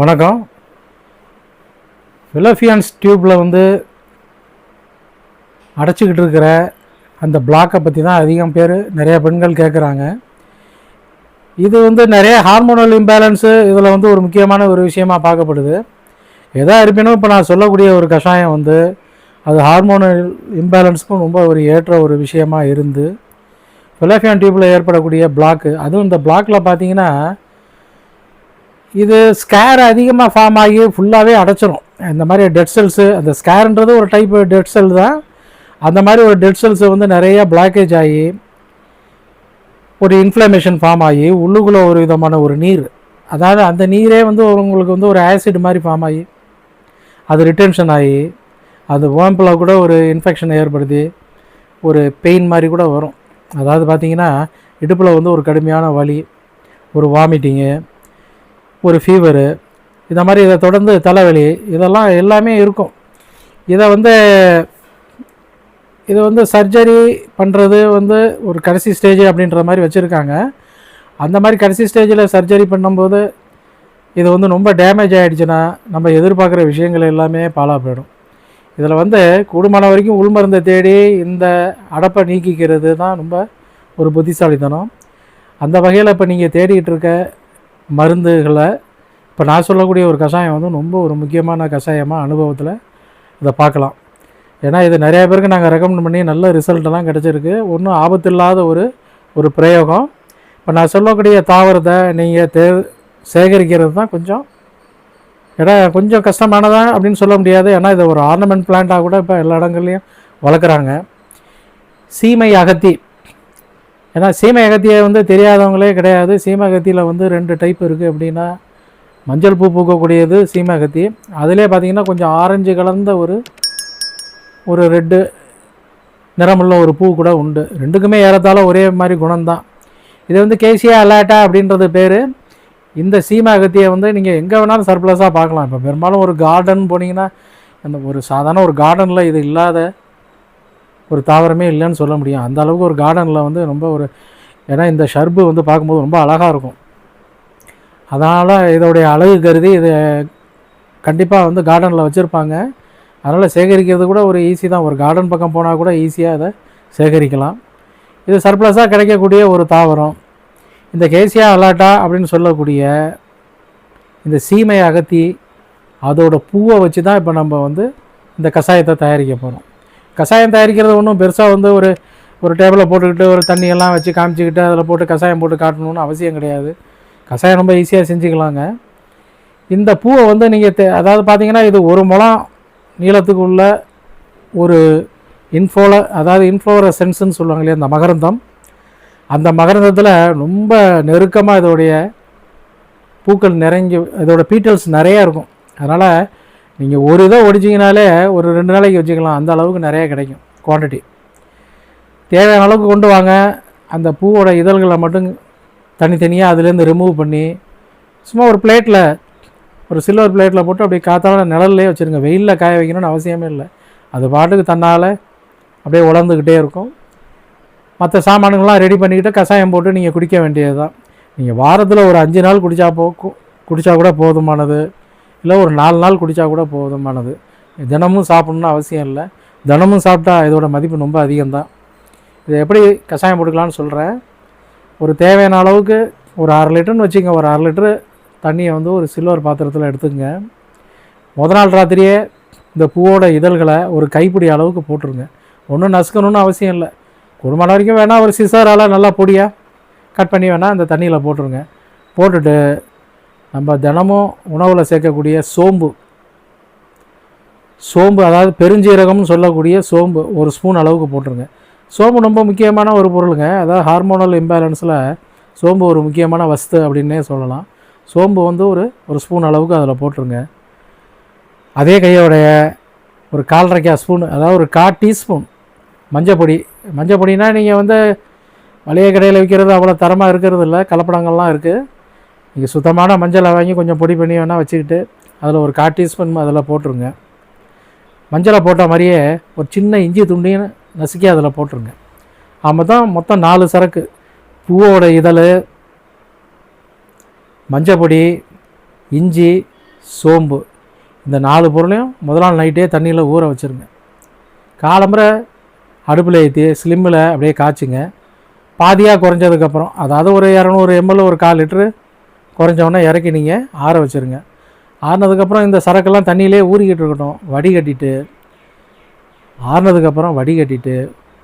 வணக்கம். ஃபிலோஃபியான்ஸ் டியூப்பில் அடைச்சிக்கிட்டு இருக்கிற அந்த பிளாக்கை பற்றி தான் அதிகம் நிறைய பெண்கள் கேட்குறாங்க. இது நிறைய ஹார்மோனல் இம்பேலன்ஸு இதில் ஒரு முக்கியமான ஒரு விஷயமாக பார்க்கப்படுது. எதாக இருப்பினும் இப்போ நான் சொல்லக்கூடிய ஒரு கஷாயம் அது ஹார்மோனல் இம்பேலன்ஸுக்கும் ரொம்ப ஒரு ஏற்ற ஒரு விஷயமாக இருந்து ஃபிலோஃபியான் டியூப்பில் ஏற்படக்கூடிய பிளாக்கு, அதுவும் இந்த பிளாக்கில் பார்த்தீங்கன்னா இது ஸ்கேர் அதிகமாக ஃபார்ம் ஆகி ஃபுல்லாகவே அடைச்சிரும். இந்த மாதிரி டெட் செல்ஸு, அந்த ஸ்கேர்ன்றது ஒரு டைப் டெட் செல் தான். அந்த மாதிரி ஒரு டெட் செல்ஸு நிறைய பிளாக்கேஜ் ஆகி ஒரு இன்ஃப்ளமேஷன் ஃபார்ம் ஆகி உள்ளுக்குள்ளே ஒரு விதமான ஒரு நீர், அதாவது அந்த நீரே உங்களுக்கு ஒரு ஆசிட் மாதிரி ஃபார்ம் ஆகி அது ரிட்டென்ஷன் ஆகி அது ஓம்பில் கூட ஒரு இன்ஃபெக்ஷன் ஏற்படுத்தி ஒரு பெயின் மாதிரி கூட வரும். அதாவது பார்த்திங்கன்னா இடுப்பில் ஒரு கடுமையான வலி, ஒரு வாமிட்டிங்கு, ஒரு ஃபீவரு, இந்த மாதிரி இதை தொடர்ந்து தலைவலி, இதெல்லாம் எல்லாமே இருக்கும். இதை சர்ஜரி பண்ணுறது ஒரு கடைசி ஸ்டேஜ் அப்படின்ற மாதிரி வச்சுருக்காங்க. அந்த மாதிரி கடைசி ஸ்டேஜில் சர்ஜரி பண்ணும்போது இது ரொம்ப டேமேஜ் ஆகிடுச்சுன்னா நம்ம எதிர்பார்க்குற விஷயங்கள் எல்லாமே பாழாக போயிடும். இதில் கூடுமான வரைக்கும் உள்மருந்தை தேடி இந்த அடைப்பை நீக்கிக்கிறது தான் ரொம்ப ஒரு புத்திசாலித்தனம். அந்த வகையில் இப்போ நீங்கள் தேடிக்கிட்டு இருக்க மருந்துகளை இப்போ நான் சொல்லக்கூடிய ஒரு கஷாயம் ரொம்ப ஒரு முக்கியமான கஷாயமாக அனுபவத்தில் இதை பார்க்கலாம். ஏன்னா இது நிறையா பேருக்கு நாங்கள் ரெக்கமெண்ட் பண்ணி நல்ல ரிசல்ட்டெல்லாம் கிடச்சிருக்கு. ஒன்றும் ஆபத்து இல்லாத ஒரு பிரயோகம். இப்போ நான் சொல்லக்கூடிய தாவரத்தை நீங்கள் சேகரிக்கிறது தான் கொஞ்சம் கஷ்டமானதான் அப்படின்னு சொல்ல முடியாது. ஏன்னா இதை ஒரு ஆர்னமெண்ட் பிளான்ட்டாக கூட இப்போ எல்லா இடங்கள்லையும் வளர்க்குறாங்க. சீமை அகத்தி, ஏன்னா சீமை அகத்தியை தெரியாதவங்களே கிடையாது. சீமை அகத்தியில் 2 டைப் இருக்குது. அப்படின்னா மஞ்சள் பூ பூக்கக்கூடியது சீமை அகத்தி, அதிலே பார்த்திங்கன்னா கொஞ்சம் ஆரஞ்சு கலந்த ஒரு ரெட்டு நிறமுள்ள ஒரு பூ கூட உண்டு. ரெண்டுக்குமே ஏறத்தாழ ஒரே மாதிரி குணம்தான். இது கேசியா அலாட்டா அப்படின்றது பேர். இந்த சீமை அகத்தியை நீங்கள் எங்கே வேணாலும் சர்ப்ளஸாக பார்க்கலாம். இப்போ பெரும்பாலும் ஒரு கார்டன் போனீங்கன்னா அந்த ஒரு சாதாரண ஒரு கார்டனில் இது இல்லாத ஒரு தாவரமே இல்லைன்னு சொல்ல முடியும். அந்த அளவுக்கு ஒரு கார்டனில் ரொம்ப ஏன்னா இந்த ஷர்பு பார்க்கும்போது ரொம்ப அழகாக இருக்கும். அதனால் இதோடைய அழகு கருதி இதை கண்டிப்பாக கார்டனில் வச்சுருப்பாங்க. அதனால் சேகரிக்கிறது கூட ஒரு ஈஸி தான். ஒரு கார்டன் பக்கம் போனால் கூட ஈஸியாக அதை சேகரிக்கலாம். இது சர்ப்ளஸாக கிடைக்கக்கூடிய ஒரு தாவரம். இந்த கேசியா அலாட்டா அப்படின்னு சொல்லக்கூடிய இந்த சீமை அகத்தி அதோட பூவை வச்சு தான் இப்போ நம்ம இந்த கஷாயத்தை தயாரிக்க போகிறோம். கஷாயம் தயாரிக்கிறது ஒன்றும் பெருசாக ஒரு டேபிளில் போட்டுக்கிட்டு ஒரு தண்ணியெல்லாம் வச்சு காமிச்சிக்கிட்டு அதில் போட்டு கஷாயம் போட்டு காட்டணும்னு அவசியம் கிடையாது. கஷாயம் ரொம்ப ஈஸியாக செஞ்சுக்கலாங்க. இந்த பூவை நீங்கள் அதாவது பார்த்திங்கன்னா இது 1 முழம் நீளத்துக்கு உள்ள ஒரு அதாவது இன்ஃப்ளோரசன்ஸ்ன்னு சொல்லுவாங்க இல்லையா, அந்த மகரந்தம். அந்த மகரந்தத்தில் ரொம்ப நெருக்கமாக இதோடைய பூக்கள் நிறைஞ்சி இதோட பீட்டல்ஸ் நிறையா இருக்கும். அதனால் நீங்கள் ஒரு இதை ஒடிச்சிங்கனாலே ஒரு 2 நாளைக்கு வச்சுக்கலாம். அந்த அளவுக்கு நிறைய கிடைக்கும் குவான்டிட்டி. தேவையான அளவுக்கு கொண்டு வாங்க. அந்த பூவோட இதழ்களை மட்டும் தனித்தனியாக அதுலேருந்து ரிமூவ் பண்ணி சும்மா ஒரு பிளேட்டில், ஒரு சில்வர் பிளேட்டில் போட்டு அப்படி காத்தால நிழல்லே வச்சுருங்க. வெயிலில் காய வைக்கணும்னு அவசியமே இல்லை. அது பாட்டுக்கு தன்னால் அப்படியே உலர்ந்துக்கிட்டே இருக்கும். மற்ற சாமான்கள்லாம் ரெடி பண்ணிக்கிட்டு கஷாயம் போட்டு நீங்கள் குடிக்க வேண்டியது தான். நீங்கள் வாரத்தில் ஒரு 5 நாள் குடித்தா கூட போதுமானது. இல்லை ஒரு 4 நாள் குடித்தா கூட போதுமானது. தினமும் சாப்பிட்ணுன்னு அவசியம் இல்லை. தினமும் சாப்பிட்டா இதோட மதிப்பு ரொம்ப அதிகம்தான். இதை எப்படி கஷாயம் போட்டுக்கலான்னு சொல்கிறேன். ஒரு தேவையான அளவுக்கு ஒரு 1/2 லிட்டர்னு வச்சுங்க. ஒரு 1/2 லிட்டரு தண்ணியை ஒரு சில்வர் பாத்திரத்தில் எடுத்துக்கங்க. முதல் நாள் ராத்திரியே இந்த பூவோட இதழ்களை ஒரு கைப்பிடி அளவுக்கு போட்டுருங்க. ஒன்றும் நசுக்கணுன்னு அவசியம் இல்லை. குடும்பம் வரைக்கும் வேணால் ஒரு சிசரால் நல்லா பொடியாக கட் பண்ணி வேணால் அந்த தண்ணியில் போட்டுருங்க. போட்டுட்டு நம்ம தினமும் உணவில் சேர்க்கக்கூடிய சோம்பு, அதாவது பெருஞ்சீரகம்னு சொல்லக்கூடிய சோம்பு 1 ஸ்பூன் அளவுக்கு போட்டுருங்க. சோம்பு ரொம்ப முக்கியமான ஒரு பொருளுங்க. அதாவது ஹார்மோனல் இம்பேலன்ஸில் சோம்பு ஒரு முக்கியமான வஸ்து அப்படின்னே சொல்லலாம். சோம்பு ஒரு ஸ்பூன் அளவுக்கு அதில் போட்டுருங்க. அதே கையோடைய ஒரு 1/4 ஸ்பூன், அதாவது ஒரு 1/4 டீஸ்பூன் மஞ்சப்பொடினா நீங்கள் மளிகை கடையில் விற்கிறது அவ்வளோ தரமாக இருக்கிறது இல்லை, கலப்படங்கள்லாம் இருக்குது. நீங்கள் சுத்தமான மஞ்சளை வாங்கி கொஞ்சம் பொடி பண்ணி வேணால் வச்சுக்கிட்டு அதில் ஒரு 1/4 டீஸ்பூன் அதில் போட்டுருங்க. மஞ்சளை போட்ட மாதிரியே ஒரு சின்ன இஞ்சி துண்டின்னு நசுக்கி அதில் போட்டுருங்க. மொத்தம் 4 சரக்கு பூவோட இதழ், மஞ்சப்பொடி, இஞ்சி, சோம்பு, இந்த 4 பொருளையும் முதல் நாள் நைட்டே தண்ணியில் ஊற வச்சுருங்க. காலம்பரை அடுப்பில் ஏற்றி ஸ்லிம்மில் அப்படியே காய்ச்சுங்க. பாதியாக குறைஞ்சதுக்கப்புறம், அதாவது ஒரு 200 ml ஒரு 1/4 லிட்ரு குறைஞ்சோடனே இறக்கி நீங்கள் ஆற வச்சுருங்க. ஆறினதுக்கப்புறம் இந்த சரக்கெல்லாம் தண்ணியிலே ஊறிக்கிட்டு இருக்கட்டும். ஆறினதுக்கப்புறம் வடிகட்டிட்டு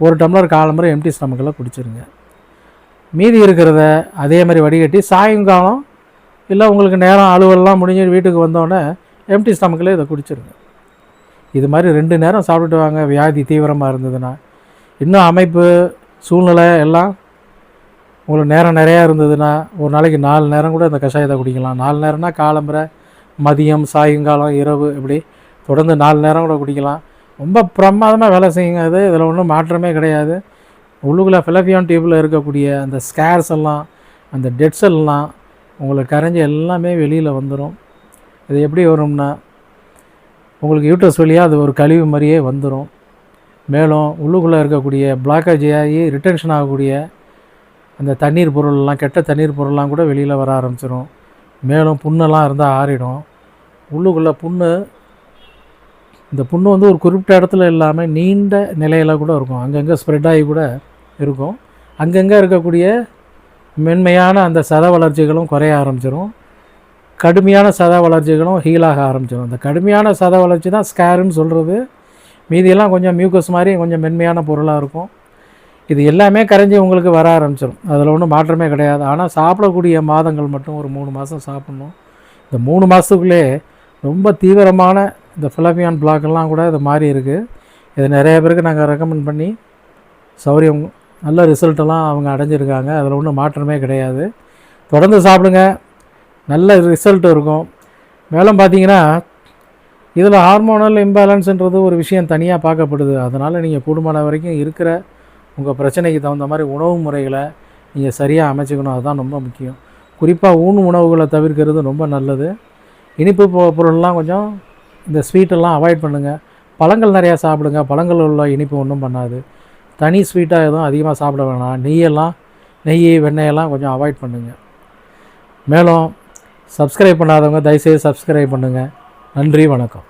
1 டம்ளர் காலம்பரை எம்டி ஸ்டமக்கில் குடிச்சிருங்க. மீதி இருக்கிறத அதே மாதிரி வடிகட்டி சாயங்காலம் இல்லை உங்களுக்கு நேரம் அலுவலெலாம் முடிஞ்சு வீட்டுக்கு வந்தோடனே எம்டி ஸ்டமக்கில் இதை குடிச்சிருங்க. இது மாதிரி 2 நேரம் சாப்பிட்டுட்டு வாங்க. வியாதி தீவிரமாக இருந்ததுன்னா, இன்னும் அமைப்பு சூழ்நிலை எல்லாம் உங்களுக்கு நேரம் நிறையா இருந்ததுன்னா ஒரு நாளைக்கு 4 நேரம் கூட இந்த கஷாயத்தை குடிக்கலாம். 4 நேரம்னா காலம்பரை, மதியம், சாயங்காலம், இரவு, இப்படி தொடர்ந்து 4 நேரம் கூட குடிக்கலாம். ரொம்ப பிரமாதமாக வேலை செய்யுங்க. இதில் ஒன்றும் மாற்றமே கிடையாது. உள்ளுக்குள்ளே ஃபெலோபியான் டியூப்பில் இருக்கக்கூடிய அந்த ஸ்கேர்ஸ் எல்லாம், அந்த டெட் செல்லாம் உங்களுக்கு கரைஞ்சி எல்லாமே வெளியில் வந்துடும். இது எப்படி வரும்னா, உங்களுக்கு யூட்ரஸ் வழியாக அது ஒரு கழிவு மாதிரியே வந்துடும். மேலும் உள்ளுக்குள்ளே இருக்கக்கூடிய பிளாக்கேஜ் ஆகி ரிட்டென்ஷன் ஆகக்கூடிய அந்த தண்ணீர் பொருள்லாம், கெட்ட தண்ணீர் பொருள்லாம் கூட வெளியில் வர ஆரம்பிச்சிடும். மேலும் புண்ணெல்லாம் இருந்தால் ஆறிடும். உள்ளுக்குள்ளே இந்த புண்ணு வந்து ஒரு குறிப்பிட்ட இடத்துல இல்லாமல் நீண்ட நிலையில் கூட இருக்கும். அங்கங்கே ஸ்ப்ரெட் ஆகி கூட இருக்கும். அங்கங்கே இருக்கக்கூடிய மென்மையான அந்த சத வளர்ச்சிகளும் குறைய ஆரம்பிச்சிடும். கடுமையான சத வளர்ச்சிகளும் ஹீலாக ஆரம்பிச்சிடும். அந்த கடுமையான சத வளர்ச்சி தான் ஸ்கேருன்னு சொல்கிறது. மீதியெல்லாம் கொஞ்சம் மியூக்கஸ் மாதிரி கொஞ்சம் மென்மையான பொருளாக இருக்கும். இது எல்லாமே கரைஞ்சி உங்களுக்கு வர ஆரம்பிச்சிடும். அதில் ஒன்றும் மாற்றமே கிடையாது. ஆனால் சாப்பிடக்கூடிய மாதங்கள் மட்டும் ஒரு 3 மாதம் சாப்பிட்ணும். இந்த 3 மாதத்துக்குள்ளே ரொம்ப தீவிரமான இந்த ஃபெலோபியான் பிளாக்கெல்லாம் கூட இது மாறி இருக்குது. இது நிறைய பேருக்கு நாங்கள் ரெக்கமெண்ட் பண்ணி சௌரியம் நல்ல ரிசல்ட்டெல்லாம் அவங்க அடைஞ்சிருக்காங்க. அதில் ஒன்றும் மாற்றமே கிடையாது. தொடர்ந்து சாப்பிடுங்க, நல்ல ரிசல்ட் இருக்கும். மேலும் பார்த்தீங்கன்னா இதில் ஹார்மோனல் இம்பேலன்ஸுன்றது ஒரு விஷயம் தனியாக பார்க்கப்படுது. அதனால் நீங்கள் கூடுமான வரைக்கும் இருக்கிற உங்கள் பிரச்சனைக்கு தகுந்த மாதிரி உணவு முறைகளை நீங்கள் சரியாக அமைச்சிக்கணும். அதுதான் ரொம்ப முக்கியம். குறிப்பாக உணவுகளை தவிர்க்கிறது ரொம்ப நல்லது. இனிப்பு பொருள்லாம் கொஞ்சம் இந்த ஸ்வீட்டெல்லாம் அவாய்ட் பண்ணுங்கள். பழங்கள் நிறையா சாப்பிடுங்க. பழங்கள் உள்ள இனிப்பு ஒன்றும் பண்ணாது. தனி ஸ்வீட்டாக எதுவும் அதிகமாக சாப்பிட வேணாம். நெய், வெண்ணெயெல்லாம் கொஞ்சம் அவாய்ட் பண்ணுங்கள். மேலும் சப்ஸ்கிரைப் பண்ணாதவங்க தயவுசெய்து சப்ஸ்கிரைப் பண்ணுங்கள். நன்றி, வணக்கம்.